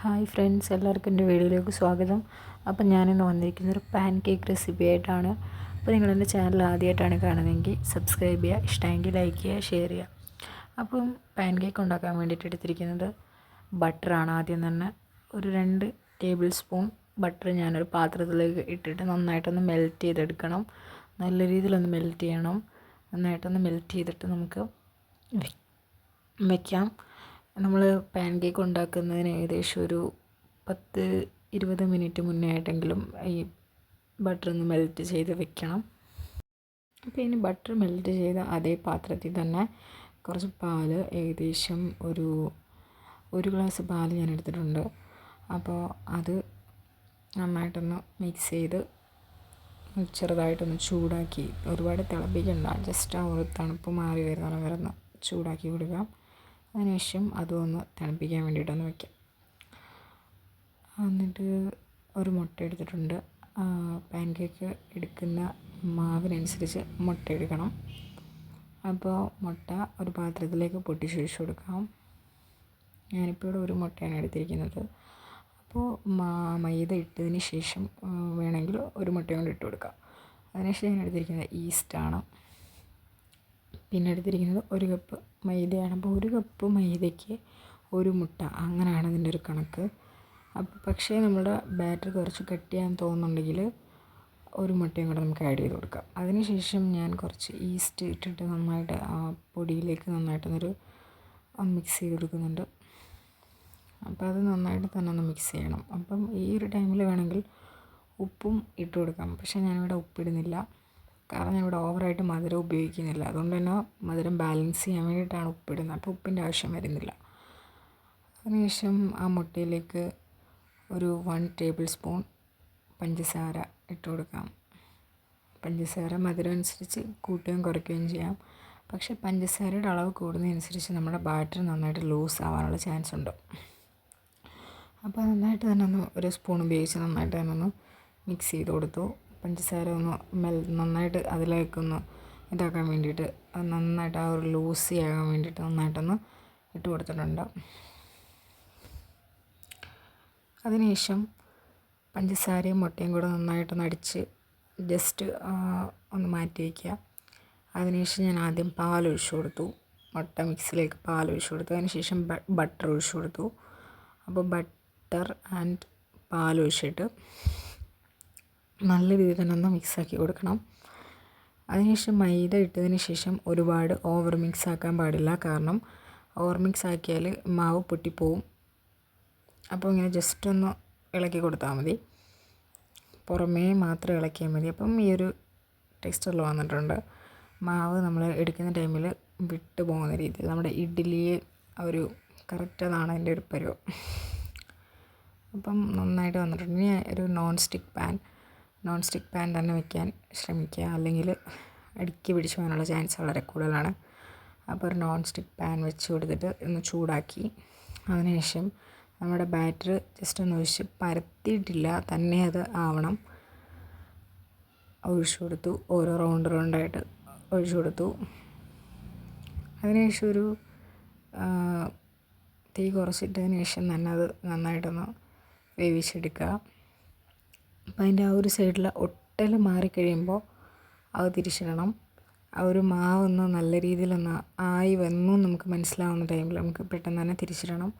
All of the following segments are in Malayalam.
ഹായ് ഫ്രണ്ട്സ്, എല്ലാവർക്കും എൻ്റെ വീഡിയോയിലേക്ക് സ്വാഗതം. അപ്പം ഞാനിന്ന് വന്നിരിക്കുന്നൊരു പാൻ കേക്ക് റെസിപ്പി ആയിട്ടാണ്. അപ്പോൾ നിങ്ങളെൻ്റെ ചാനൽ ആദ്യമായിട്ടാണ് കാണുന്നതെങ്കിൽ സബ്സ്ക്രൈബ് ചെയ്യുക, ഇഷ്ടമെങ്കിൽ ലൈക്ക് ചെയ്യുക, ഷെയർ ചെയ്യുക. അപ്പം പാൻ കേക്ക് ഉണ്ടാക്കാൻ വേണ്ടിയിട്ട് എടുത്തിരിക്കുന്നത് ബട്ടറാണ്. ആദ്യം തന്നെ ഒരു 2 ടേബിൾ സ്പൂൺ ബട്ടർ ഞാനൊരു പാത്രത്തിലേക്ക് ഇട്ടിട്ട് നന്നായിട്ടൊന്ന് മെൽറ്റ് ചെയ്തെടുക്കണം. നല്ല രീതിയിലൊന്ന് മെൽറ്റ് ചെയ്യണം. നന്നായിട്ടൊന്ന് മെൽറ്റ് ചെയ്തിട്ട് നമുക്ക് വയ്ക്കാം. നമ്മൾ പാൻ കേക്ക് ഉണ്ടാക്കുന്നതിന് ഏകദേശം ഒരു 10-20 മിനിറ്റ് മുന്നേ ആയിട്ടെങ്കിലും ഈ ബട്ടർ ഒന്ന് മെൽറ്റ് ചെയ്ത് വെക്കണം. അപ്പോൾ ഇനി ബട്ടർ മെൽറ്റ് ചെയ്ത അതേ പാത്രത്തിൽ തന്നെ കുറച്ച് പാല്, ഏകദേശം ഒരു ഗ്ലാസ് പാല് ഞാൻ എടുത്തിട്ടുണ്ട്. അപ്പോൾ അത് നന്നായിട്ടൊന്ന് മിക്സ് ചെയ്ത് ചെറുതായിട്ടൊന്ന് ചൂടാക്കി, ഒരുപാട് തിളപ്പിക്കണ്ട, ജസ്റ്റ് ആ ഒരു തണുപ്പ് മാറി വരുന്ന വരെ ഒന്ന് ചൂടാക്കി കൊടുക്കാം. അതിനുശേഷം അതൊന്ന് തണുപ്പിക്കാൻ വേണ്ടിയിട്ടൊന്ന് വയ്ക്കാം. എന്നിട്ട് ഒരു മുട്ട എടുത്തിട്ടുണ്ട്. പാൻ കേക്ക് എടുക്കുന്ന മാവിനനുസരിച്ച് മുട്ട എടുക്കണം. അപ്പോൾ മുട്ട ഒരു പാത്രത്തിലേക്ക് പൊട്ടിച്ച് ഒഴിച്ച് കൊടുക്കാം. ഞാനിപ്പോൾ ഇവിടെ ഒരു മുട്ടയാണ് എടുത്തിരിക്കുന്നത്. അപ്പോൾ മൈദ ഇട്ടതിന് ശേഷം വേണമെങ്കിൽ ഒരു മുട്ടയും കൊണ്ട് ഇട്ട് കൊടുക്കാം. അതിനുശേഷം ഞാൻ എടുത്തിരിക്കുന്നത് ഈസ്റ്റാണ്. പിന്നെ എടുത്തിരിക്കുന്നത് 1 കപ്പ് മൈദയാണ്. അപ്പോൾ 1 കപ്പ് മൈദയ്ക്ക് 1 മുട്ട, അങ്ങനെയാണ് ഇതിൻ്റെ ഒരു കണക്ക്. അപ്പോൾ പക്ഷേ നമ്മുടെ ബാറ്റർ കുറച്ച് കട്ടിയാന്ന് തോന്നുന്നുണ്ടെങ്കിൽ 1 മുട്ടയും കൂടെ നമുക്ക് ആഡ് ചെയ്ത് കൊടുക്കാം. അതിനുശേഷം ഞാൻ കുറച്ച് ഈസ്റ്റ് ഇട്ടിട്ട് നന്നായിട്ട് ആ പൊടിയിലേക്ക് നന്നായിട്ടൊന്നൊരു മിക്സ് ചെയ്ത് കൊടുക്കുന്നുണ്ട്. അപ്പോൾ അത് നന്നായിട്ട് തന്നെ ഒന്ന് മിക്സ് ചെയ്യണം. അപ്പം ഈ ഒരു ടൈമിൽ വേണമെങ്കിൽ ഉപ്പും ഇട്ട് കൊടുക്കാം. പക്ഷേ ഞാനിവിടെ ഉപ്പിടുന്നില്ല, കാരണം ഞാനിവിടെ ഓവറായിട്ട് മധുരം ഉപയോഗിക്കുന്നില്ല. അതുകൊണ്ട് തന്നെ മധുരം ബാലൻസ് ചെയ്യാൻ വേണ്ടിയിട്ടാണ് ഉപ്പിടുന്നത്. അപ്പോൾ ഉപ്പിൻ്റെ ആവശ്യം വരുന്നില്ല. അതിനുശേഷം ആ മുട്ടയിലേക്ക് ഒരു 1 ടേബിൾ സ്പൂൺ പഞ്ചസാര ഇട്ട് കൊടുക്കാം. പഞ്ചസാര മധുരം അനുസരിച്ച് കൂട്ടുകയും കുറയ്ക്കുകയും ചെയ്യാം. പക്ഷേ പഞ്ചസാരയുടെ അളവ് കൂടുന്നതനുസരിച്ച് നമ്മുടെ ബാറ്റർ നന്നായിട്ട് ലൂസ് ആവാനുള്ള ചാൻസ് ഉണ്ട്. അപ്പോൾ നന്നായിട്ട് തന്നെ ഒന്ന് ഒരു സ്പൂൺ ഉപയോഗിച്ച് നന്നായിട്ട് തന്നെ ഒന്ന് മിക്സ് ചെയ്ത് കൊടുത്തു. പഞ്ചസാര ഒന്ന് നന്നായിട്ട് അതിലേക്കൊന്ന് ഇതാക്കാൻ വേണ്ടിയിട്ട്, നന്നായിട്ട് ആ ഒരു ലൂസി ആകാൻ വേണ്ടിയിട്ട് നന്നായിട്ടൊന്ന് ഇട്ട് കൊടുത്തിട്ടുണ്ട്. അതിനുശേഷം പഞ്ചസാരയും മുട്ടയും കൂടെ നന്നായിട്ടൊന്ന് അടിച്ച് ജസ്റ്റ് ഒന്ന് മാറ്റി വയ്ക്കുക. അതിനുശേഷം ഞാൻ ആദ്യം പാൽ ഒഴിച്ച് കൊടുത്തു. മുട്ട മിക്സിലേക്ക് പാൽ ഒഴിച്ച് കൊടുത്തു. അതിനുശേഷം ബട്ടർ ഒഴിച്ച് കൊടുത്തു. അപ്പോൾ ബട്ടർ ആൻഡ് പാൽ ഒഴിച്ചിട്ട് നല്ല രീതിയിൽ തന്നെ ഒന്ന് മിക്സാക്കി കൊടുക്കണം. അതിനുശേഷം മൈദ ഇട്ടതിന് ശേഷം ഒരുപാട് ഓവർ മിക്സ് ആക്കാൻ പാടില്ല, കാരണം ഓവർ മിക്സ് ആക്കിയാൽ മാവ് പൊട്ടിപ്പോവും. അപ്പോൾ ഇങ്ങനെ ജസ്റ്റ് ഒന്ന് ഇളക്കി കൊടുത്താൽ മതി, പുറമേ മാത്രം ഇളക്കിയാൽ മതി. അപ്പം ഈ ഒരു ടെക്സ്ചറിൽ വന്നിട്ടുണ്ട്. മാവ് നമ്മൾ എടുക്കുന്ന ടൈമിൽ വിട്ട് പോകുന്ന രീതിയിൽ നമ്മുടെ ഇഡ്ഡലി ഒരു കറക്റ്റ്, അതാണ് അതിൻ്റെ ഒരു പരുവം. അപ്പം നന്നായിട്ട് വന്നിട്ടുണ്ട്. ഇനി ഒരു നോൺ സ്റ്റിക്ക് പാൻ തന്നെ വയ്ക്കാൻ ശ്രമിക്കുക, അല്ലെങ്കിൽ അടുക്കി പിടിച്ച് പോകാനുള്ള ചാൻസ് വളരെ കൂടുതലാണ്. അപ്പോൾ ഒരു നോൺ സ്റ്റിക്ക് പാൻ വെച്ച് കൊടുത്തിട്ട് ഒന്ന് ചൂടാക്കി, അതിനുശേഷം നമ്മുടെ ബാറ്റർ ജസ്റ്റ് ഒന്ന് ഒഴിച്ച്, പരത്തിയിട്ടില്ല, തന്നെ അത് ആവണം. ഒഴിച്ചു കൊടുത്തു, ഓരോ റൗണ്ടായിട്ട് ഒഴിച്ചു കൊടുത്തു. അതിനുശേഷം ഒരു തീ കുറച്ചിട്ടതിന് ശേഷം തന്നെ അത് നന്നായിട്ടൊന്ന് വേവിച്ചെടുക്കുക. അപ്പോൾ അതിൻ്റെ ആ ഒരു സൈഡിൽ ഒട്ടൽ മാറിക്കഴിയുമ്പോൾ അത് തിരിച്ചിടണം. ആ ഒരു മാവൊന്ന് നല്ല രീതിയിലൊന്ന് ആയി വന്നു നമുക്ക് മനസ്സിലാവുന്ന ടൈമിൽ നമുക്ക് പെട്ടെന്ന് തന്നെ തിരിച്ചിടണം.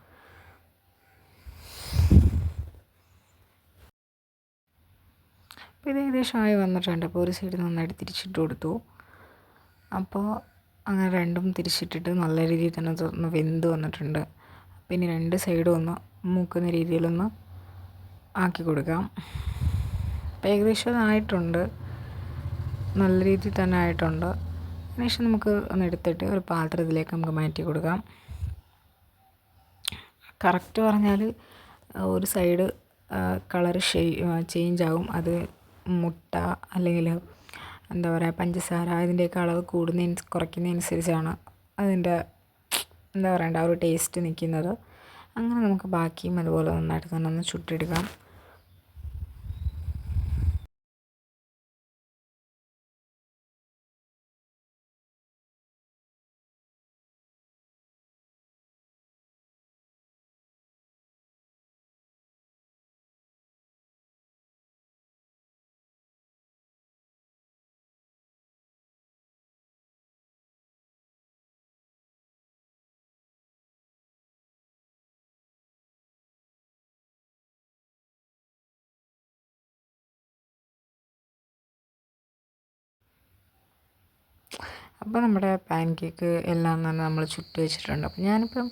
അപ്പോൾ ഇത് ഏകദേശം ആയി വന്നിട്ടുണ്ട്. അപ്പോൾ ഒരു സൈഡ് നന്നായിട്ട് തിരിച്ചിട്ട് കൊടുത്തു. അപ്പോൾ അങ്ങനെ രണ്ടും തിരിച്ചിട്ടിട്ട് നല്ല രീതിയിൽ തന്നെ ഒന്ന് വെന്ത് വന്നിട്ടുണ്ട്. പിന്നെ 2 സൈഡും ഒന്ന് മൂക്കുന്ന രീതിയിലൊന്ന് ആക്കി കൊടുക്കാം. അപ്പോൾ ഏകദേശം ആയിട്ടുണ്ട്, നല്ല രീതിയിൽ തന്നെ ആയിട്ടുണ്ട്. അതിനുശേഷം നമുക്ക് ഒന്ന് എടുത്തിട്ട് ഒരു പാത്രത്തിലേക്ക് നമുക്ക് മാറ്റി കൊടുക്കാം. കറക്റ്റ് പറഞ്ഞാൽ ഒരു സൈഡ് കളർ ചേഞ്ച് ആകും. അത് മുട്ട അല്ലെങ്കിൽ എന്താ പറയുക, പഞ്ചസാര ഇതിൻ്റെയൊക്കെ അളവ് കുറയ്ക്കുന്നതനുസരിച്ചാണ് അതിൻ്റെ എന്താ പറയണ്ട ആ ഒരു ടേസ്റ്റ് നിൽക്കുന്നത്. അങ്ങനെ നമുക്ക് ബാക്കിയും അതുപോലെ നന്നായിട്ട് തന്നെ ഒന്ന് ചുട്ടെടുക്കാം. അപ്പോൾ നമ്മുടെ പാൻ കേക്ക് എല്ലാം തന്നെ നമ്മൾ ചുട്ട് വെച്ചിട്ടുണ്ട്. അപ്പോൾ ഞാനിപ്പം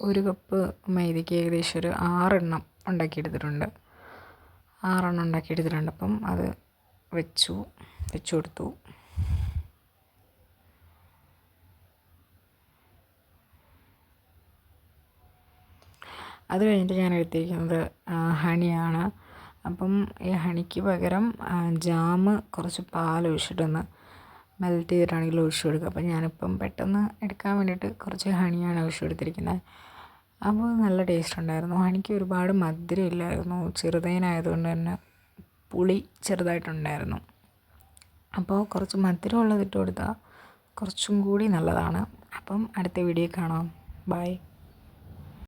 1 കപ്പ് മൈദയ്ക്ക് ഏകദേശം ഒരു 6 ഉണ്ടാക്കിയെടുത്തിട്ടുണ്ട്. 6 ഉണ്ടാക്കിയെടുത്തിട്ടുണ്ട്. അപ്പം അത് വെച്ചു കൊടുത്തു. അത് കഴിഞ്ഞിട്ട് ഞാൻ എടുത്തിരിക്കുന്നത് ഹണിയാണ്. അപ്പം ഈ ഹണിക്ക് പകരം ജാം കുറച്ച് പാലൊഴിച്ചിട്ടൊന്ന് മെൽറ്റ് ചെയ്തിട്ടാണെങ്കിലും ഒഴിച്ചു കൊടുക്കുക. അപ്പം ഞാനിപ്പം പെട്ടെന്ന് എടുക്കാൻ വേണ്ടിയിട്ട് കുറച്ച് ഹണിയാണ് ഒഴിച്ചു കൊടുത്തിരിക്കുന്നത്. അപ്പോൾ നല്ല ടേസ്റ്റ് ഉണ്ടായിരുന്നു. ഹണിക്ക് ഒരുപാട് മധുരം ഇല്ലായിരുന്നു, ചെറുതേനായതുകൊണ്ട് തന്നെ പുളി ചെറുതായിട്ടുണ്ടായിരുന്നു. അപ്പോൾ കുറച്ച് മധുരമുള്ളത് ഇട്ട് കൊടുത്താൽ കുറച്ചും കൂടി നല്ലതാണ്. അപ്പം അടുത്ത വീഡിയോ കാണാം. ബൈ.